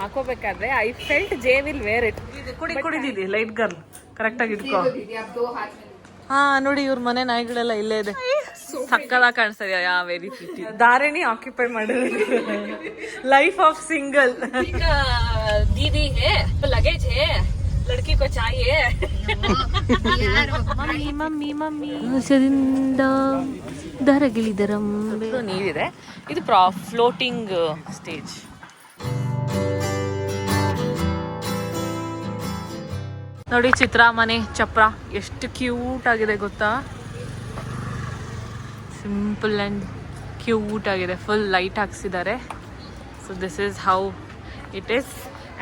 ಹಾಕೋಬೇಕಾದ್ರೆ I felt Jay will wear it. ಕುಡಿದಿದೆ light girl correct ಆಗಿ ಇಟ್ಕೋ. ಹಾ ನೋಡಿ ಇವ್ರ ಮನೆ ನಾಯಿಗಳೆಲ್ಲ ಇಲ್ಲೇ ಇದೆ. ಸಕ್ಕದಾಗ ಕಾಣಿಸ್ತಾ ಇದೆಯಾ? Yeah very pretty. Dharani occupy ಮಾಡಿರೋದು ಲೈಫ್ ಆಫ್ ಸಿಂಗಲ್. ದೀದಿ ಹೇ ಲಗೇಜ್ ಹೇ ಲಡ್ಕಿ ಕೋ ಚಾಹಿಯೇ. ಮಮ್ಮಿ ಮಮ್ಮಿ ಮಮ್ಮಿ ಹಸದಿಂದ ದರಗಿಳಿದರಂ. ನೀರಿದೆ. ಇದು ಫ್ಲೋಟಿಂಗ್ ಸ್ಟೇಜ್. ನೋಡಿ ಚಿತ್ರ ಮನೆ ಚಪ್ರ ಎಷ್ಟು ಕ್ಯೂಟ್ ಆಗಿದೆ ಗೊತ್ತಾ? ಸಿಂಪಲ್ ಆ್ಯಂಡ್ ಕ್ಯೂಟ್ ಆಗಿದೆ. ಫುಲ್ ಲೈಟ್ ಹಾಕ್ಸಿದ್ದಾರೆ. So this is how it is.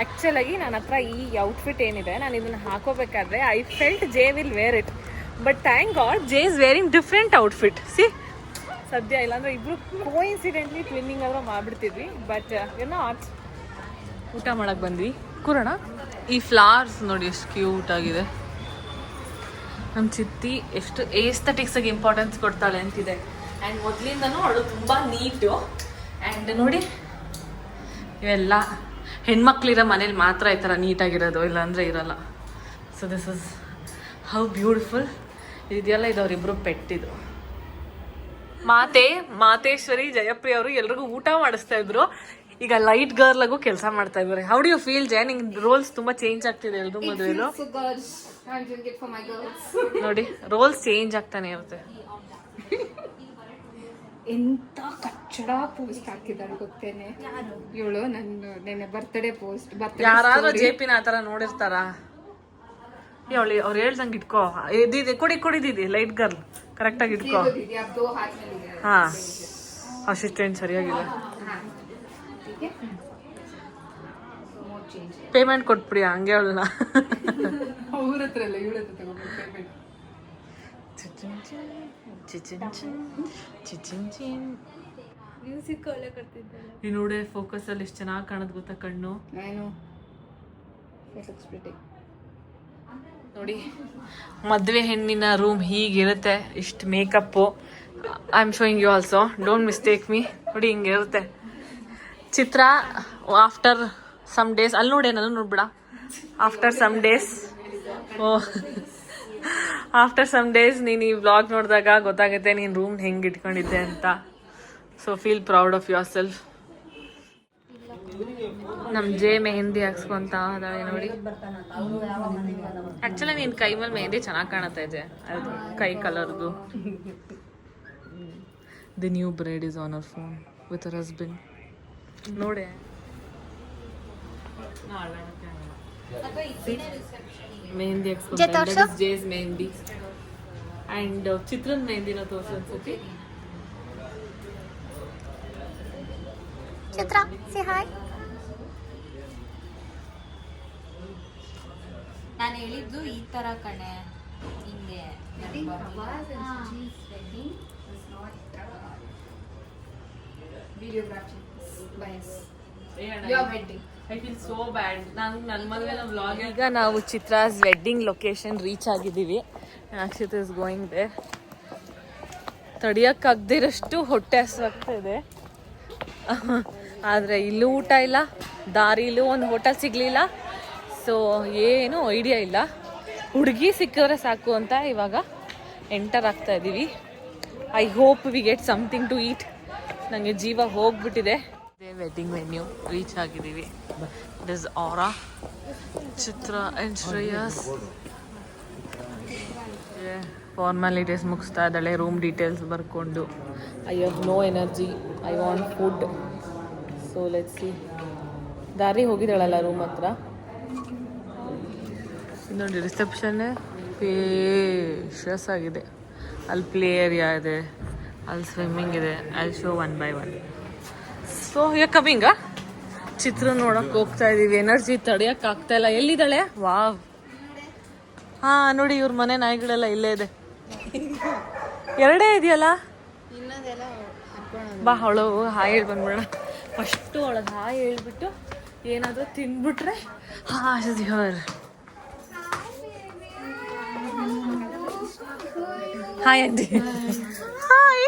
ಆ್ಯಕ್ಚುಲಾಗಿ ನನ್ನ ಹತ್ರ ಈ ಔಟ್ಫಿಟ್ ಏನಿದೆ, ನಾನು ಇದನ್ನು ಹಾಕೋಬೇಕಾದ್ರೆ I felt Jay will wear it. But thank god Jay is wearing different outfit. See ಸದ್ಯ ಇಲ್ಲಾಂದ್ರೆ ಇಬ್ರು ಕೋಇನ್ಸಿಡೆಂಟ್ಲಿ ಟ್ವಿನ್ನಿಂಗ್ ಆದರೂ ಮಾಡಿಬಿಡ್ತಿದ್ವಿ. But not. ಊಟ ಮಾಡಕ್ಕೆ ಬಂದ್ವಿ. ಕೂರೋಣ. ಈ ಫ್ಲವರ್ಸ್ ನೋಡಿ ಎಷ್ಟು ಕ್ಯೂಟ್ ಆಗಿದೆ. ನಮ್ಮ ಚಿತ್ತಿ ಎಷ್ಟು ಏಸ್ಥೆಟಿಕ್ಸ್ಗೆ ಇಂಪಾರ್ಟೆನ್ಸ್ ಕೊಡ್ತಾಳೆ ಅಂತಿದೆ. ಆ್ಯಂಡ್ ಮೊದಲಿಂದನೂ ಅವಳು ತುಂಬ ನೀಟು. ಆ್ಯಂಡ್ ನೋಡಿ ಇವೆಲ್ಲ ಹೆಣ್ಮಕ್ಳಿರೋ ಮನೇಲಿ ಮಾತ್ರ ಈ ಥರ ನೀಟಾಗಿರೋದು, ಇಲ್ಲಾಂದರೆ ಇರಲ್ಲ. So this is how beautiful. ಇದೆಲ್ಲ ಇದು ಅವರಿಬ್ಬರು ಪೆಟ್ಟಿದು. ಮಾತೇಶ್ವರಿ ಜಯಪ್ರಿಯ ಅವರು ಎಲ್ರಿಗೂ ಊಟ ಮಾಡಿಸ್ತಾ ಇದ್ರು. ಈಗ ಲೈಟ್ ಗರ್ಲ್ಗೂ ಕೆಲಸ ಮಾಡ್ತಾ ಇದ್ದಾರೆ. ಹೌ ಡು ಯು ಫೀಲ್ ಜಯ? ನಿಂಗೆ ರೋಲ್ಸ್ ತುಂಬಾ ಚೇಂಜ್ ಆಗ್ತಿದೆ ಎಲ್ರು ಮದುವೆಲು. ನೋಡಿ ರೋಲ್ಸ್ ಚೇಂಜ್ ಆಗ್ತಾನೆ ಇರುತ್ತೆ. ಎಂತ ಕಚ್ಚಡ ಪೋಸ್ಟ್ ಹಾಕಿದಾಳೆ ಗೊತ್ತೇನೆ ಇವಳು. ನನ್ನ ಬರ್ತ್ಡೇ ಪೋಸ್ಟ್. ಯಾರಾದ್ರೂ ಜೆಪಿನ ಆತರ ನೋಡಿರ್ತಾರ? ಅವಳು ಅವ್ರು ಹೇಳ್ದಂಗೆ ಇಟ್ಕೋ. ಕುಡಿದಿದೆ ಲೈಟ್ ಗರ್ಲ್ ಕರೆಕ್ಟ್ ಆಗಿ ಇಟ್ಕೋ. ಹಾ ಅಸಿಸ್ಟೆಂಟ್ ಸರಿಯಾಗಿಲ್ಲ. ಪೇಮೆಂಟ್ ಕೊಟ್ಬಿಡಿ ಹಂಗೆ ಅವಳನ್ನ. ಅವ್ರ ಹತ್ರ ಎಲ್ಲ ಇವಳ ಹತ್ರ ತಗೊಂಡು ಪೇಮೆಂಟ್. ಮ್ಯೂಸಿಕ್ ಒಳ್ಳೆ ಕೊಡ್ತಿದ್ದಲ್ಲ. ಈ ನೋಡಿ ಫೋಕಸ್ ಅಲ್ಲಿ ಎಷ್ಟು ಚೆನ್ನಾಗಿ ಕಾಣೋದು ಗೊತ್ತಾ ಕಣ್ಣು. ನೋಡಿ ಮದುವೆ ಹೆಣ್ಣಿನ ರೂಮ್ ಹೀಗಿರುತ್ತೆ. ಇಷ್ಟು makeup. I am showing you also, don't mistake me. ನೋಡಿ ಹಿಂಗಿರುತ್ತೆ. ಚಿತ್ರ ಆಫ್ಟರ್ ಸಮ್ ಡೇಸ್ ಅಲ್ಲಿ ನೋಡಿ, ನಾನು ನೋಡ್ಬಿಡ. After some days after some days ನೀನು ಈ ವ್ಲಾಗ್ ನೋಡಿದಾಗ ಗೊತ್ತಾಗುತ್ತೆ ನೀನು ರೂಮ್ ಹೆಂಗೆ ಇಟ್ಕೊಂಡಿದ್ದೆ ಅಂತ. So feel proud of your self. ನಮ್ಮ ಜೆ ಮೆಹಂದಿ ಹಾಕ್ಸ್ಕೊಂತ ಅದಾಳೆ ನೋಡಿ. ಆ್ಯಕ್ಚುಲಿ ನೀನು ಕೈ ಮೇಲೆ ಮೆಹಂದಿ ಚೆನ್ನಾಗಿ ಕಾಣುತ್ತಾ ಇದೆ, ಅದು ಕೈ ಕಲರ್ದು. The new bride is on our phone with our husband. ನೋಡೆ ಮೆಹಂದಿ ಹಾಕ್ಸ್ಕೊಂತ ಜೇಸ್ ಮೆಹಂದಿ ಆ್ಯಂಡ್ ಚಿತ್ರನ್ ಮೆಹಂದಿನ ತೋರ್ಸು ಅನ್ಸತಿ. ಚಿತ್ರ ಸೇ ಹಾಯ್. ನಾನು ಹೇಳಿದ್ದು ಈ ತರ ಕಣೆ, ಹಿಂಗೆ ಈಗ ನಾವು ಚಿತ್ರಾಸ್ ವೆಡ್ಡಿಂಗ್ ಲೊಕೇಶನ್ ರೀಚ್ ಆಗಿದ್ದೀವಿ. Akshit is going there. ತಡಿಯೋಕ್ಕಾಗದಿರಷ್ಟು ಹೊಟ್ಟೆ ಹಸ್ವಾಗ್ತಾ ಇದೆ. ಆದರೆ ಇಲ್ಲೂ ಊಟ ಇಲ್ಲ, ದಾರಿಲೂ ಒಂದು ಹೋಟೆಲ್ ಸಿಗಲಿಲ್ಲ. ಸೊ ಏನೂ ಐಡಿಯಾ ಇಲ್ಲ. ಹುಡುಗಿ ಸಿಕ್ಕಿದ್ರೆ ಸಾಕು ಅಂತ ಇವಾಗ ಎಂಟರ್ ಆಗ್ತಾ ಇದ್ದೀವಿ. I hope we get something to eat. ನನಗೆ ಜೀವ ಹೋಗ್ಬಿಟ್ಟಿದೆ. ವೆಡ್ಡಿಂಗ್ ವೆನ್ಯೂ ರೀಚ್ ಆಗಿದ್ದೀವಿ. It is Aara. Chitra and Shreyas formalities ಮುಗಿಸ್ತಾ ಇದ್ದಾಳೆ. ರೂಮ್ ಡೀಟೇಲ್ಸ್ ಬರ್ಕೊಂಡು. I have no energy, I want food. So let's see. ದಾರಿ ಹೋಗಿದ್ದಾಳಲ್ಲ ರೂಮ್ ಹತ್ರ. ನೋಡಿ ರಿಸೆಪ್ಷನ್ನೇ ಸ್ಪೇಷಿಯಸ್ ಆಗಿದೆ. ಅಲ್ಲಿ ಪ್ಲೇ ಏರಿಯಾ ಇದೆ, ಅಲ್ಲಿ ಸ್ವಿಮ್ಮಿಂಗ್ ಇದೆ. ಅಲ್ಲಿ ಶೋ 1 by 1. ಸೊ ಈಗ ಕಮಿಂಗ ಚಿತ್ರ ನೋಡಕ್ಕೆ ಹೋಗ್ತಾ ಇದ್ದೀವಿ. ಎನರ್ಜಿ ತಡೆಯೋಕೆ ಆಗ್ತಾ ಇಲ್ಲ. ಎಲ್ಲಿದ್ದಾಳೆ? ವಾವ್. ಹಾಂ ನೋಡಿ ಇವ್ರ ಮನೆ ನಾಯಿಗಳೆಲ್ಲ ಇಲ್ಲೇ ಇದೆ. ಎರಡೇ ಇದೆಯಲ್ಲ. ಬಾ ಅವಳು ಹಾಯ್ ಹೇಳಿ ಬಂದ್ಬಿಡೋಣ. ಫಸ್ಟು ಅವಳಿಗೆ ಹಾಯ್ ಹೇಳ್ಬಿಟ್ಟು ಏನಾದರೂ ತಿಂದ್ಬಿಟ್ರೆ ಹಾಯ್. Hi aunty. ಹಾಯ್.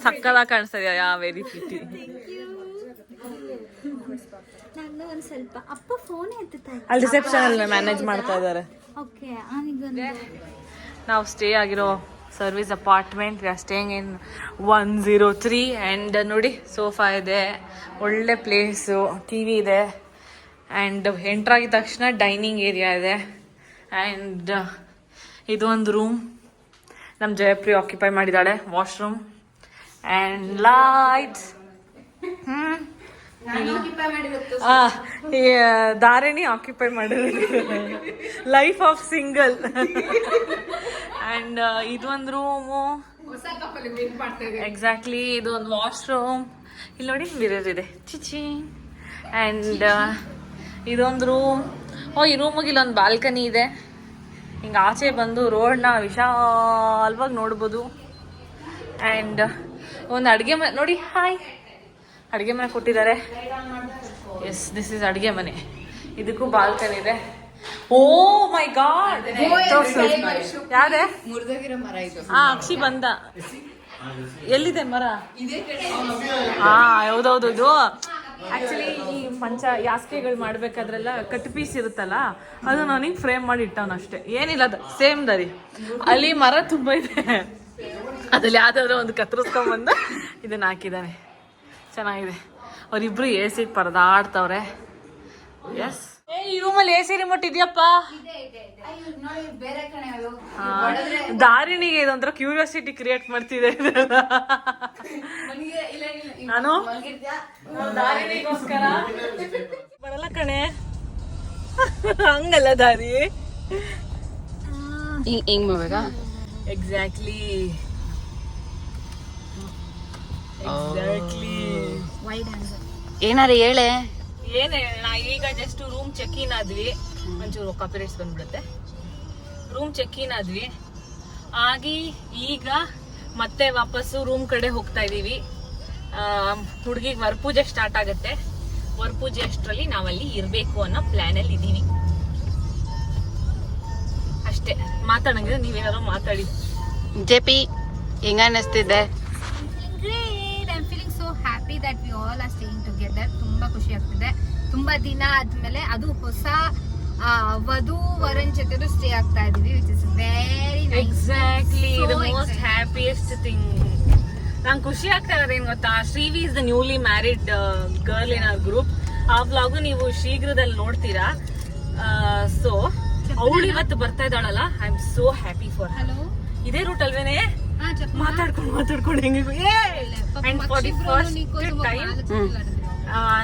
ಸಕ್ಕದಾಗ ಕಾಣಿಸ್ತಾ ಇದೆಯಾ? Yeah very pretty. ನಾನು ಒಂದ್ ಸ್ವಲ್ಪ ಅಪ್ಪ ಫೋನ್ ಎತ್ತುತ್ತಾ ಅಲ್ಲಿ ರಿಸೆಪ್ಷನ್ ಅಲ್ಲಿ ಮ್ಯಾನೇಜ್ ಮಾಡ್ತಾ ಇದ್ದಾರೆ. ಓಕೆ ಅವನಿಗೊಂದು ನಾವು ಸ್ಟೇ ಆಗಿರೋ service apartment, we are staying in 103 and ನೋಡಿ ಸೋಫಾ ಇದೆ, ಒಳ್ಳೆ ಪ್ಲೇಸು, ಟಿ ವಿ ಇದೆ ಆ್ಯಂಡ್ ಎಂಟ್ರಾಗಿದ ತಕ್ಷಣ ಡೈನಿಂಗ್ ಏರಿಯಾ ಇದೆ ಆ್ಯಂಡ್ ಇದು ಒಂದು ರೂಮ್ ನಮ್ಮ ಜಯಪ್ರಿ ಆಕ್ಯುಪೈ ಮಾಡಿದ್ದಾಳೆ, washroom and lights. Dharini occupy ಮಾಡಿರೋದು ಲೈಫ್ ಆಫ್ ಸಿಂಗಲ್. ಆ್ಯಂಡ್ ಇದೊಂದು ರೂಮು, ಎಕ್ಸಾಕ್ಟ್ಲಿ ಇದು ಒಂದು ವಾಶ್ರೂಮ್. ಇಲ್ಲಿ ನೋಡಿ ಮಿರರ್ ಇದೆ ಚಿಚಿ. ಆ್ಯಂಡ್ ಇದೊಂದು ರೂಮ್. ಈ ರೂಮಿಗೆ ಇಲ್ಲೊಂದು ಬಾಲ್ಕನಿ ಇದೆ, ಹಿಂಗೆ ಆಚೆ ಬಂದು ರೋಡ್ನ ವಿಶಾಲವಾಗಿ ನೋಡ್ಬೋದು. ಆ್ಯಂಡ್ ಒಂದು ಅಡುಗೆ ಮನೆ ನೋಡಿ, ಹಾಯ್, ಅಡುಗೆ ಮನೆ ಕೊಟ್ಟಿದ್ದಾರೆ. ಎಸ್, ದಿಸ್ ಇಸ್ ಅಡುಗೆ ಮನೆ. ಇದಕ್ಕೂ ಬಾಲ್ಕನಿ ಇದೆ. ಓ ಮೈ ಗಾಡ್, ಯಾರೇ ಮುರಿದೋಗಿರೋ ಮರ ಇದು. ಅಕ್ಷಿ ಬಂದ. ಎಲ್ಲಿದೆ ಮರ? ಹೌದೌದು. ಇದು ಆಕ್ಚುಲಿ ಈ ಯಾಸ್ಕೆಗಳು ಮಾಡ್ಬೇಕಾದ್ರೆಲ್ಲ ಕಟ್ ಪೀಸ್ ಇರುತ್ತಲ್ಲ, ಅದು ನನಗೆ ಫ್ರೇಮ್ ಮಾಡಿ ಇಟ್ಟವನು ಅಷ್ಟೇ, ಏನಿಲ್ಲ, ಅದು ಸೇಮ್ ದರಿ. ಅಲ್ಲಿ ಮರ ತುಂಬ ಇದೆ, ಅದ್ರಲ್ಲಿ ಯಾವ್ದಾದ್ರು ಒಂದು ಕತ್ತರಿಸ್ಕೊಂಬಂದು ಇದನ್ನ ಹಾಕಿದ್ದಾನೆ. ಚೆನ್ನಾಗಿದೆ. ಅವರಿಬ್ರು ಎ ಸಿ ಪರದಾಡ್ತವ್ರೆ. ಎಸ್, ಈ ರೂಮಲ್ಲಿ ಎ ಸಿ ರಿಮೋಟ್ ಇದೆಯಪ್ಪ. ದಾರಿಣಿಗೆ ಇದೊಂಥರ ಕ್ಯೂರಿಯಾಸಿಟಿ ಕ್ರಿಯೇಟ್ ಮಾಡ್ತಿದೆ ನಾನು ದಾರಿಣಿಗೋಸ್ಕರ ಬರಲ್ಲ ಕಣೆ. ಹಂಗಲ್ಲ ದಾರಿ, ಹಿಂಗ್ ಮಾಡ್ಬೇಕಾ? ಎಕ್ಸಾಕ್ಟ್ಲಿ. ಏನಾರ ಹೇಳೆ. ಏನ್ ಹೇಳ, ಈಗ ಜಸ್ಟ್ ರೂಮ್ ಚೆಕ್ ಇನ್ ಆದ್ವಿ. ಒಂಚೂರು ಕಾಪಿರೈಟ್ಸ್ ಬಂದ್ಬಿಡುತ್ತೆ. ರೂಮ್ ಚೆಕ್ ಇನ್ ಆದ್ವಿ ಆಗಿ ಈಗ ಮತ್ತೆ ವಾಪಸ್ಸು ರೂಮ್ ಕಡೆ ಹೋಗ್ತಾ ಇದೀವಿ. ಹುಡುಗಿಗೆ ವರಪೂಜೆ ಸ್ಟಾರ್ಟ್ ಆಗುತ್ತೆ. ವರಪೂಜೆ ಅಷ್ಟರಲ್ಲಿ ನಾವಲ್ಲಿ ಇರ್ಬೇಕು ಅನ್ನೋ ಪ್ಲಾನ್ ಅಲ್ಲಿ ಇದೀವಿ ಅಷ್ಟೇ. ಮಾತಾಡಂಗಿದ್ರೆ ನೀವೇನಾದ್ರು ಮಾತಾಡಿ. ಜೆಪಿ ಹೆಂಗ ಅನ್ನಿಸ್ತಿದೆ? Happy that we all are staying together. ತುಂಬಾ ಖುಷಿ ಆಗ್ತಿದೆ. ತುಂಬಾ ದಿನ ಆದ್ಮೇಲೆ ಅದು ಹೊಸ ವಧು ವರನ್ ಜೊತೆ ಸ್ಟೇ ಆಗ್ತಾ ಇದೀವಿ, which is very nice. Exactly the most happiest thing. ನಂಗೆ ಖುಷಿ ಆಗ್ತಾ ಇರೋದು ಏನ್ ಗೊತ್ತಾ, Srivi is the newly married girl in our group. ಆ ವ್ಲಾಗು ನೀವು ಶೀಘ್ರದಲ್ಲಿ ನೋಡ್ತೀರಾ. ಸೊ ಅವಳು ಇವತ್ತು ಬರ್ತಾ ಇದ್ದಾಳಲ್ಲ, I am so happy for. Hello, ಇದೇ ರೂಟ್ ಅಲ್ವೇನೆ? ಮಾತಾಡ್ಕೊಂಡು ಹೆಂಗೆ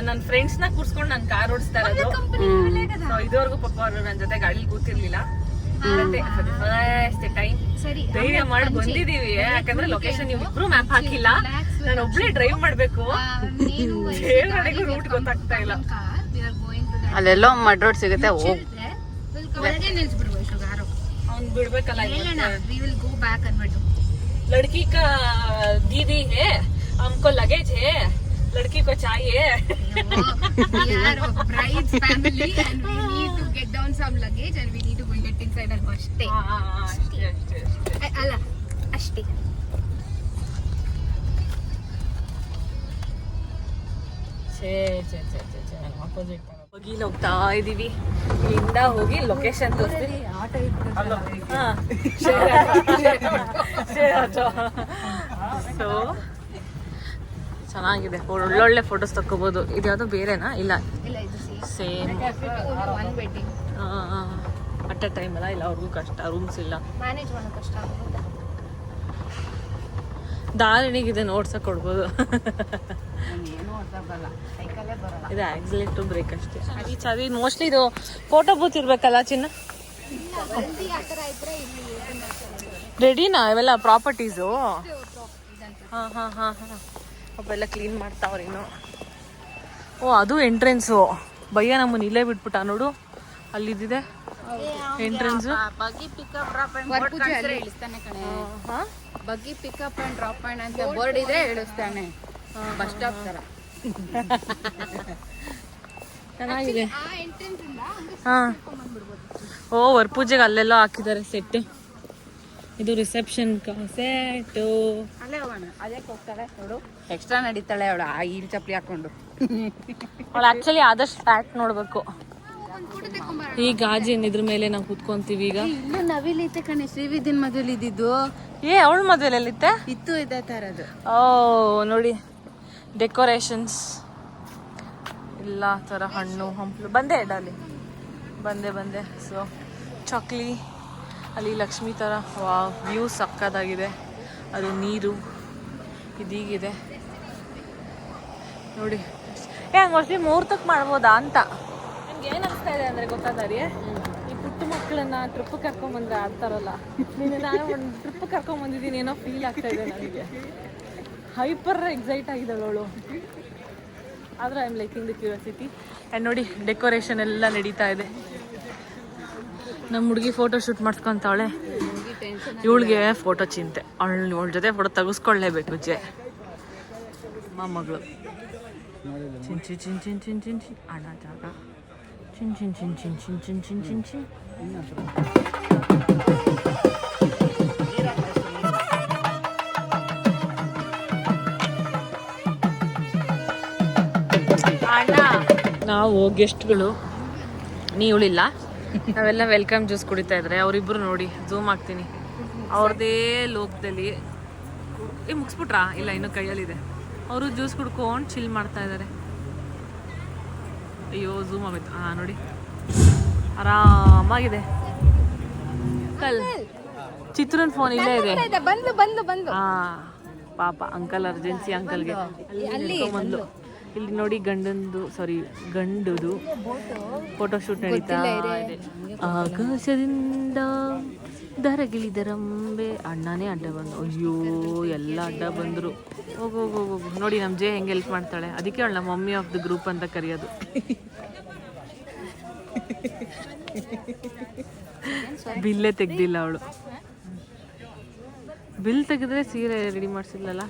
ನನ್ನ ಫ್ರೆಂಡ್ಸ್ ನ ಕೂರ್ಸ್ಕೊಂಡು ನಾನು ಕಾರ್ ಓಡಿಸ್ತಾ ಇರೋದು. ಇದುವರೆಗೂ ಪಾಪ ಅವರು ನನ್ನ ಜೊತೆ ಗಾಡಿ ಕೂತಿರ್ಲಿಲ್ಲ. ಟೈಮ್ ಧೈರ್ಯ ಮಾಡಿ ಬಂದಿದೀವಿ, ಯಾಕಂದ್ರೆ ಲೊಕೇಶನ್ ನೀವು ಇಬ್ರು ಮ್ಯಾಪ್ ಹಾಕಿಲ್ಲ, ನಾನು ಒಬ್ಳೆ ಡ್ರೈವ್ ಮಾಡ್ಬೇಕು. ರೂಟ್ ಗೊತ್ತಾಗ್ತಾ ಇಲ್ಲ. ಅಲ್ಲೆಲ್ಲೋ ಮಡ್ ರೋಡ್ ಸಿಗುತ್ತೆ, ಹೋಗ್ ಅವ್ನ್ ಬಿಡ್ಬೇಕಲ್ಲ. लड़की का दीदी है, हमको लगेज है, लड़की को चाहिए. We are a bride's family and we need to get down some luggage and we need to bring it inside our bus. ಅಲ್ಲ ಅಷ್ಟೇ. ಆಪೋಸಿಟ್ ಹೋಗಿ ಹೋಗ್ತಾ ಇದೀವಿ. ಇಲ್ಲಿಂದ ಹೋಗಿ ಲೊಕೇಶನ್ ತೋರಿಸ್ತೀವಿ. ಸೊ ಚೆನ್ನಾಗಿದೆ, ಒಳ್ಳೊಳ್ಳೆ ಫೋಟೋಸ್ ತಕ್ಕೋಬಹುದು. ಇದು ಯಾವ್ದೋ ಬೇರೆನಾ? ಇಲ್ಲ, ಸೇಮ್ ಅಟ್ ಅ ಟೈಮ್ ಅಲ್ಲ. ಇಲ್ಲ, ಅವ್ರಿಗೂ ಕಷ್ಟ, ರೂಮ್ಸ್ ಇಲ್ಲ, ಮ್ಯಾನೇಜ್ ಮಾಡೋದು ಕಷ್ಟ ಆಗುತ್ತೆ. ದಾರಿಣಿಗಿದೆ ನೋಡ್ಸಕ್ ಕೊಡ್ಬೋದು. ಇದು ಆಕ್ಸಿಲೇಟರ್ ಬ್ರೇಕ್ ಅಷ್ಟೇ. ಸರಿ, ಮೋಸ್ಟ್ಲಿ ಇದು ಫೋಟೋ ಬೂತ್ ಇರ್ಬೇಕಲ್ಲ ಚಿನ್ನ? ರೆಡಿನಾ ಇವೆಲ್ಲ ಪ್ರಾಪರ್ಟೀಸು? ಹಾಂ ಅವೆಲ್ಲ ಕ್ಲೀನ್ ಮಾಡ್ತಾವ್ರೇನು? ಓ, ಅದು ಎಂಟ್ರೆನ್ಸು. ಭಯ್ಯ ನಮ್ಮನ್ನ ಇಲ್ಲೇ ಬಿಟ್ಬಿಟ್ಟ ನೋಡು, ಅಲ್ಲಿದ್ದಿದೆ ಎಂಟ್ರೆನ್ಸು. ಬಗ್ಗಿ ಪಿಕಪ್ ಡ್ರಾಪ್ ಇಳಿಸ್ತಾನೆ ಕಣೆ. ಬಗ್ಗಿ ಪಿಕಪ್ ಅಂಡ್ ಡ್ರಾಪ್ ಅಂತ ಬೋರ್ಡ್ ಇದ್ರೆ ಇಳಿಸ್ತಾನೆ, ಬಸ್ ಸ್ಟಾಪ್ ತರ. ಚೆನ್ನಾಗಿದೆ. ಹಾಂ, ಓ ವರಪೂಜೆಗೆ ಅಲ್ಲೆಲ್ಲ ಹಾಕಿದ್ದಾರೆ ಸೆಟ್. ಇದು ರಿಸೆಪ್ಷನ್ ಸೆಟ್. ಅಲ್ಲೇ ಹೋಗೋಣ, ಅದೇ ಹೋಗ್ತಾಳೆ ನೋಡು, ಎಕ್ಸ್ಟ್ರಾ ನಡೀತಾಳೆ ಅವಳು ಆ ಹೀಲ್ ಚಪ್ಪಲಿ ಹಾಕೊಂಡು. ಅವಳು ಆ್ಯಕ್ಚುಲಿ ಆದಷ್ಟು ಫ್ಯಾಟ್ ನೋಡಬೇಕು. ಈ ಗಾಜಿನ ಇದ್ರ ಮೇಲೆ ನಾವು ಕೂತ್ಕೊಂತೀವಿ ಈಗ. ಇಲ್ಲೂ ನವಿಲಿತ್ತೆ ಕಣೆ, ಶ್ರೀವಿದ್ಯನ್ ಮದುವೆಲಿ ಇದ್ದಿದ್ದು. ಅವಳ ಮದುವೆಲಿತ್ತೆ ಇತ್ತು ಇದೇ ಥರದ್ದು. ಓ ನೋಡಿ, ಡೆಕೋರೇಷನ್ಸ್ ಎಲ್ಲ ಥರ ಹಣ್ಣು ಹಂಪಲು. ಬಂದೆ ಡಾಲಿ, ಬಂದೆ. ಸೊ ಚಾಕ್ಲಿ ಅಲ್ಲಿ ಲಕ್ಷ್ಮಿ ಥರ ವ್ಯೂ ಸಕ್ಕದಾಗಿದೆ. ಅದು ನೀರು ಇದೀಗಿದೆ ನೋಡಿ. ಹಂಗೋಷ್ಟಿ ಮುಹೂರ್ತಕ್ಕೆ ಮಾಡ್ಬೋದಾ ಅಂತ ನನಗೆ ಏನು ಅನಿಸ್ತಾ ಇದೆ ಅಂದರೆ ಗೊತ್ತಾದಾರಿ, ಈ ಪುಟ್ಟ ಮಕ್ಕಳನ್ನ ಟ್ರಿಪ್ ಕರ್ಕೊಂಬಂದ್ರೆ ಆಡ್ತಾರಲ್ಲ, ನಾನು ಒಂದು ಟ್ರಿಪ್ ಕರ್ಕೊಂಬಂದಿದ್ದೀನಿ ಏನೋ ಫೀಲ್ ಆಗ್ತಾ ಇದೆ ನನಗೆ. ಹೈಪರ್ ಎಕ್ಸೈಟ್ ಆಗಿದ್ದಾಳು ಅವಳು. ಆದರೆ I am liking the curiosity. And ನೋಡಿ ಡೆಕೋರೇಷನ್ ಎಲ್ಲ ನಡೀತಾ ಇದೆ. ನಮ್ಮ ಹುಡುಗಿ ಫೋಟೋ ಶೂಟ್ ಮಾಡಿಸ್ಕೊತಾವಳೆ. ಇವಳಿಗೆ ಫೋಟೋ ಚಿಂತೆ, ಅವಳ ಜೊತೆ ಫೋಟೋ ತೆಗೆಸ್ಕೊಳ್ಳೇಬೇಕು. ಮೊಮ್ಮಗಳು ಚಿನ್ ಅಣ್ಣ ಜಾಗ ಚಿನ್. ನಾವು ಗೆಸ್ಟ್ಗಳು, ನೀವುಳಿಲ್ಲ, ನಾವೆಲ್ಲ ವೆಲ್ಕಮ್ ಜ್ಯೂಸ್ ಕುಡಿತಾ ಇದ್ರೆ ಅವರಿಬ್ರು ನೋಡಿ ಝೂಮ್ ಆಗ್ತೀನಿ. ಅವ್ರದ್ದೇ ಲೋಕದಲ್ಲಿ ಮುಗಿಸ್ಬಿಟ್ರಾ? ಇಲ್ಲ, ಇನ್ನೂ ಕೈಯಲ್ಲಿದೆ. ಅವರು ಜ್ಯೂಸ್ ಕುಡ್ಕೊಂಡು ಚಿಲ್ ಮಾಡ್ತಾ ಇದ್ದಾರೆ. ಅಯ್ಯೋ ಝೂಮ್ ಆಗೋಯ್ತು. ನೋಡಿ ಆರಾಮಾಗಿದೆ. ಚಿತ್ರನ್ ಫೋನ್ ಇಲ್ಲೇ ಇದೆ. ಪಾಪ ಅಂಕಲ್ ಅರ್ಜೆನ್ಸಿ ಅಂಕಲ್ಗೆ ಬಂದ್ಲು. ಇಲ್ಲಿ ನೋಡಿ ಗಂಡುದು ಫೋಟೋ ಶೂಟ್ ನಡೀತಾ ಇದೆ. ಆಕಾಶದಿಂದ ದರಗಿಳಿದರಂಬೆ ಅಣ್ಣನೇ ಅಡ್ಡ ಬಂದು. ಅಯ್ಯೋ ಎಲ್ಲ ಅಡ್ಡ ಬಂದರು. ಹೋಗು ನೋಡಿ ನಮ್ಮ ಜೆ ಹೆಂಗೆ ಹೆಲ್ಪ್ ಮಾಡ್ತಾಳೆ. ಅದಕ್ಕೆ ಅವಳ ಮಮ್ಮಿ ಆಫ್ ದ ಗ್ರೂಪ್ ಅಂತ ಕರೆಯೋದು. ಬಿಲ್ಲೇ ತೆಗ್ದಿಲ್ಲ ಅವಳು. ಬಿಲ್ ತೆಗೆದ್ರೆ ಸೀರೆ ರೆಡಿ ಮಾಡಿಸಿದ್ಲಲ್ಲ.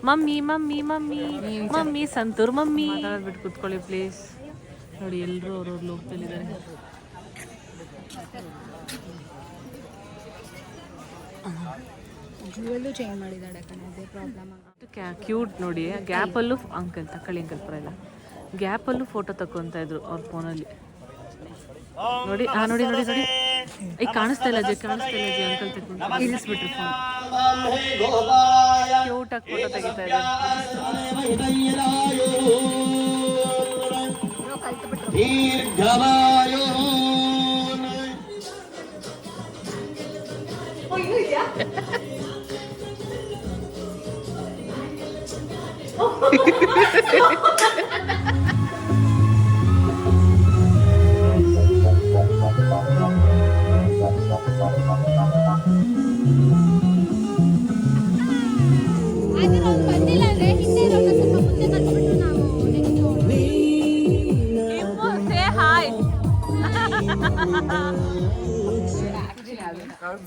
ಮಮ್ಮಿ ಸಂತೂರ್ ಮಮ್ಮಿ ಮಾತಾಡ್ಬಿಟ್ಟು ಕೂತ್ಕೊಳ್ಳಿ ಪ್ಲೀಸ್. ನೋಡಿ ಎಲ್ಲರೂ ಅವ್ರವ್ರ ಲೋಕದಲ್ಲಿದ್ದಾರೆ. ಜುವೆಲ್ಲೂ ಚೇಂಜ್ ಮಾಡಿದಾಳೆ ಕಣೆ, ಅದೇ ಪ್ರಾಬ್ಲಮ್. ಕ್ಯೂಟ್ ನೋಡಿ. ಗ್ಯಾಪಲ್ಲೂ ಅಂಕಲ್ ತಕೊಳ್ಳಿ, ಅಂಕಲ್ ಪರಲ್ಲ, ಗ್ಯಾಪಲ್ಲೂ ಫೋಟೋ ತಗೊತಾ ಇದ್ರು ಅವ್ರ ಫೋನಲ್ಲಿ. ನೋಡಿ ನೋಡಿ ನೋಡಿ ನೋಡಿ. ಈಗ ಕಾಣಿಸ್ತಾ ಇಲ್ಲ ಜಿ ಅಂಕಲ್ ತಗೊಂಡು ಇಳಿಸ್ಬಿಟ್ರು ಫೋನ್. ಕ್ಯೂಟಾಗಿ ಫೋಟೋ ತೆಗಿತಾ ಇದ್ದಾರೆ.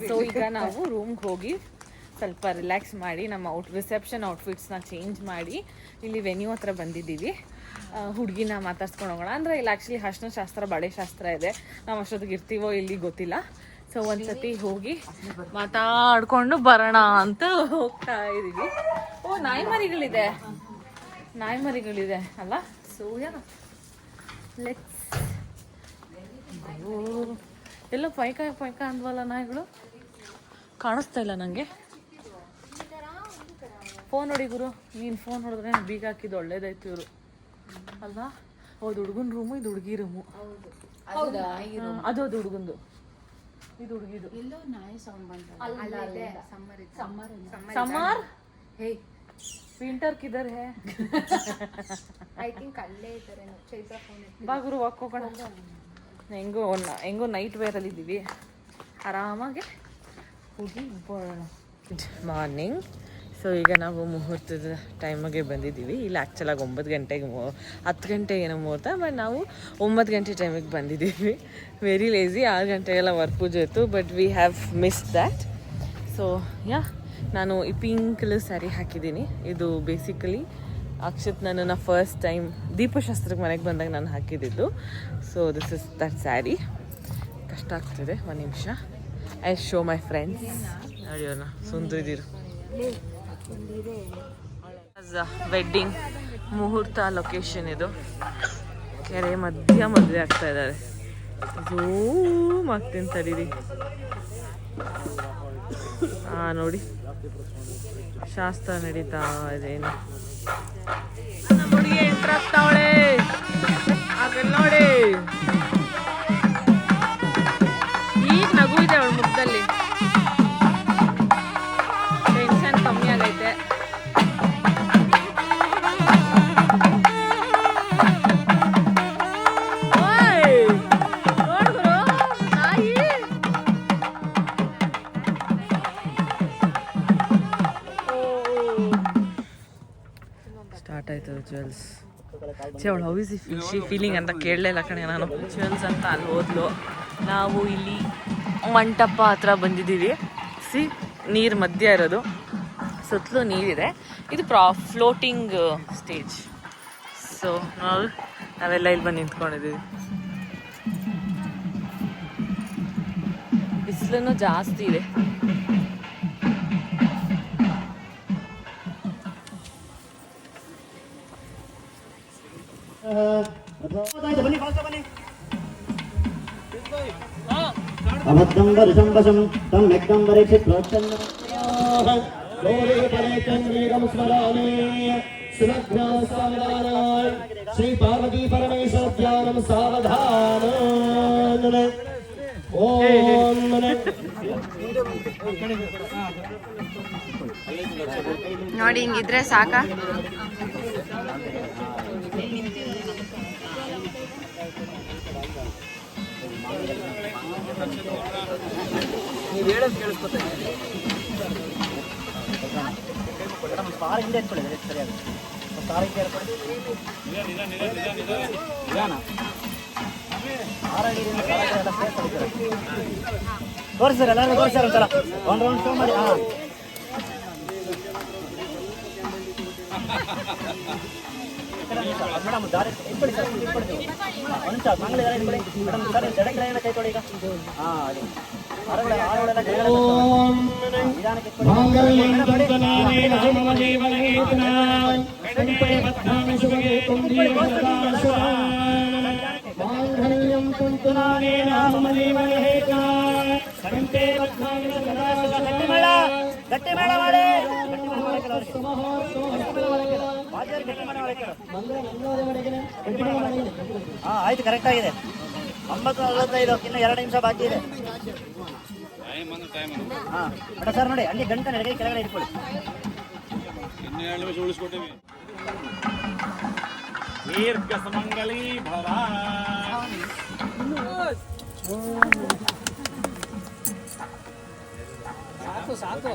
ಸೊ ಈಗ ನಾವು ರೂಮ್ಗೆ ಹೋಗಿ ಸ್ವಲ್ಪ ರಿಲ್ಯಾಕ್ಸ್ ಮಾಡಿ ನಮ್ಮ ರಿಸೆಪ್ಷನ್ ಔಟ್ಫಿಟ್ಸ್ನ ಚೇಂಜ್ ಮಾಡಿ ಇಲ್ಲಿ ವೆನ್ಯೂ ಹತ್ರ ಬಂದಿದ್ದೀವಿ. ಹುಡುಗಿನ ಮಾತಾಡ್ಸ್ಕೊಂಡು ಹೋಗೋಣ. ಅಂದರೆ ಇಲ್ಲಿ ಆ್ಯಕ್ಚುಲಿ ಅರ್ಶಿನ ಶಾಸ್ತ್ರ, ಬಳೆ ಶಾಸ್ತ್ರ ಇದೆ. ನಾವು ಅಷ್ಟೊತ್ತಿಗೆ ಇರ್ತೀವೋ ಇಲ್ಲಿ ಗೊತ್ತಿಲ್ಲ. ಸೊ ಒಂದ್ಸತಿ ಹೋಗಿ ಮಾತಾಡ್ಕೊಂಡು ಬರೋಣ ಅಂತ ಹೋಗ್ತಾ ಇದ್ದೀವಿ. ಓ ನಾಯಿ ಮರಿಗಳಿದೆ ಅಲ್ಲ. ಸೊ ಲೆಟ್ಸ್ ಎಲ್ಲೋ ಪೈಕ ಅಂದ್ವಲ್ಲ ನಾಯಿಗಳು. ಕಾಣಿಸ್ತಾ ಇಲ್ಲ ನನಗೆ. ಫೋನ್ ನೋಡಿ ಗುರು, ನೀನು ಫೋನ್ ನೋಡಿದ್ರೆ ಬೀಗ ಹಾಕಿದ್ದು ಒಳ್ಳೇದಾಯ್ತು ಇವರು ಅಲ್ವಾ. ಹೌದು, ಹುಡುಗನ ರೂಮು, ಇದು ಹುಡುಗಿ ರೂಮು. ಅದು ಹುಡುಗಂದು, ಇದು ಹುಡುಗಿದು. समर हे विंटर किधर है? आई थिंक ಅಲ್ಲೇ ಇದ್ದಾರೆ. ಚೈತ್ರ ಫೋನ್ ಬಾ ಗುರು ವಾಕ್ ಹೋಗೋಣ. ಹೆಂಗೋ ನೈಟ್ ವೇರಲ್ಲಿ ಇದ್ದೀವಿ, ಆರಾಮಾಗಿ ಹೋಗಿ ಬರೋಣ. Good morning. ಸೊ ಈಗ ನಾವು ಮುಹೂರ್ತದ ಟೈಮಿಗೆ ಬಂದಿದ್ದೀವಿ. ಇಲ್ಲಿ ಆ್ಯಕ್ಚುಲಾಗಿ 9 ಗಂಟೆಗೆ 10 ಗಂಟೆಗೇನೋ ಮುಹೂರ್ತ, ಬಟ್ ನಾವು 9 ಗಂಟೆ ಟೈಮಿಗೆ ಬಂದಿದ್ದೀವಿ. Very lazy. 6 ಗಂಟೆಗೆಲ್ಲ ವರ್ಕ್ ಪೂಜೆ ಇತ್ತು, but we have miss that. So ನಾನು ಈ ಪಿಂಕ್ ಕಲರ್ ಸ್ಯಾರಿ ಹಾಕಿದ್ದೀನಿ. ಇದು ಬೇಸಿಕಲಿ ಅಕ್ಷತ್ ನನ್ನ ಫಸ್ಟ್ ಟೈಮ್ ದೀಪಶಾಸ್ತ್ರಕ್ಕೆ ಮನೆಗೆ ಬಂದಾಗ ನಾನು ಹಾಕಿದ್ದಿದ್ದು. So this is that sari. ಕಷ್ಟ ಆಗ್ತಿದೆ, 1 ನಿಮಿಷ. I show my friends. ನೋಡಿ ಅವ್ರನ್ನ ಸುಂದರಿದ್ದೀರು. ವೆಡ್ಡಿಂಗ್ ಮುಹೂರ್ತ ಲೊಕೇಶನ್ ಇದು. ಕೆರೆ ಮಧ್ಯ ಮದುವೆ ಆಗ್ತಾ ಇದ್ದಾರೆ. ಝೂಮ್ ಆಗ್ತೀನಿ ತಡೀರಿ. ನೋಡಿ ಶಾಸ್ತ್ರ ನಡೀತಾ ಇದೇನು. ನಮ್ಮ ಹುಡುಗಿ ಎಂಟ್ರ್ ಆಗ್ತಾವಳೆ. ಆಗ ನೋಡಿ ಈಗ ನಗು ಇದೆ ಅವಳ ಮುಖದಲ್ಲಿ. ಟೆನ್ಷನ್ ಕಮ್ಮಿ ಆಗೈತೆ. ಸ್ಟಾರ್ಟ್ ಆಯ್ತು ಜ್ಯುವೆಲ್ಸ್. ಅವಳು ಹೌ ಇಸ್ ಫೀಲಿಂಗ್ ಅಂತ ಕೇಳಲಿಲ್ಲ ಕಣೆ ನಾನು. ಜ್ಯುವೆಲ್ಸ್ ಅಂತ ಅಲ್ಲಿ ಹೋದ್ಲು. ನಾವು ಇಲ್ಲಿ ಮಂಟಪ ಹತ್ರ ಬಂದಿದ್ದೀವಿ. ನೀರು ಮಧ್ಯ ಇರೋದು, ಸುತ್ತಲೂ ನೀರಿದೆ. ಇದು ಫ್ಲೋಟಿಂಗ್ ಸ್ಟೇಜ್. ಸೊ ನಾವೆಲ್ಲ ಇಲ್ಲಿ ಬಂದು ನಿಂತ್ಕೊಂಡಿದ್ದೀವಿ. ಬಿಸಿಲನ್ನು ಜಾಸ್ತಿ ಇದೆ. अभद्रं वरुषं वशं तं व्यक्तं वरेक्षि प्रोच्छन्नं लोले परे चन्द्रीकं स्मरामि सुलभ्यां सावधानाय श्री पार्वती परमेश्वर ध्यानं सावधानं ओम ನೋಡಿ ಹಿಂಗಿದ್ರೆ ಸಾಕ. ನೀವು ಹೇಳೋದು ಕೇಳಿಸ್ಕೊತಾ ಸಾರ ಹಿಂದೆ ಎತ್ಕೊಳ್ಳಿ ಸರಿಯಾಗಿ. ಸಾರ ಹಿಂದೆ ಎತ್ಕೊಳ್ಳಿ. ತೋರಿಸಿ ಸರ್, ಎಲ್ಲರೂ ತೋರಿಸ್ತಾರೆ ಒಂಥರ ಒಂದು ರೌಂಡ್ ಶೋ ಮಾಡಿ. ಹಾಂ ಮೇಡಮ್ ದಾರಿ ಇಟ್ಕೊಳ್ಳಿ ಸರ್, ಇಟ್ಕೊಳ್ತೀವಿ ಒಂದು ನಿಮಿಷ. ಮಂಗಳ ಇಟ್ಕೊಳ್ಳಿ ಮೇಡಮ್. ಸರ್ ಜಡಕ್ರೆಲ್ಲ ಕೈ ತೊಳಿ ಈಗ. ಹಾಂ ಅದೇ ಆರೋಗಳೆಲ್ಲ ನಿಧಾನಕ್ಕೆ ಗಟ್ಟಿ ಮೇಳ ಮಾಡಿ. ಹಾಂ ಆಯ್ತು, ಕರೆಕ್ಟ್ ಆಗಿದೆ. 9:45, ಇನ್ನು 2 ನಿಮಿಷ ಬಾಕಿ ಇದೆ. ಹಾಂ ಮೇಡಮ್ ಸರ್ ನೋಡಿ, ಅಲ್ಲಿ ಗಂಟೆ ನಡೆಗೆ ಕೆಳಗಡೆ ಇಟ್ಕೊಳ್ಳಿ. ದೀರ್ಘ ಸುಮಂಗಲಿ ಭವ. ಸಾಕು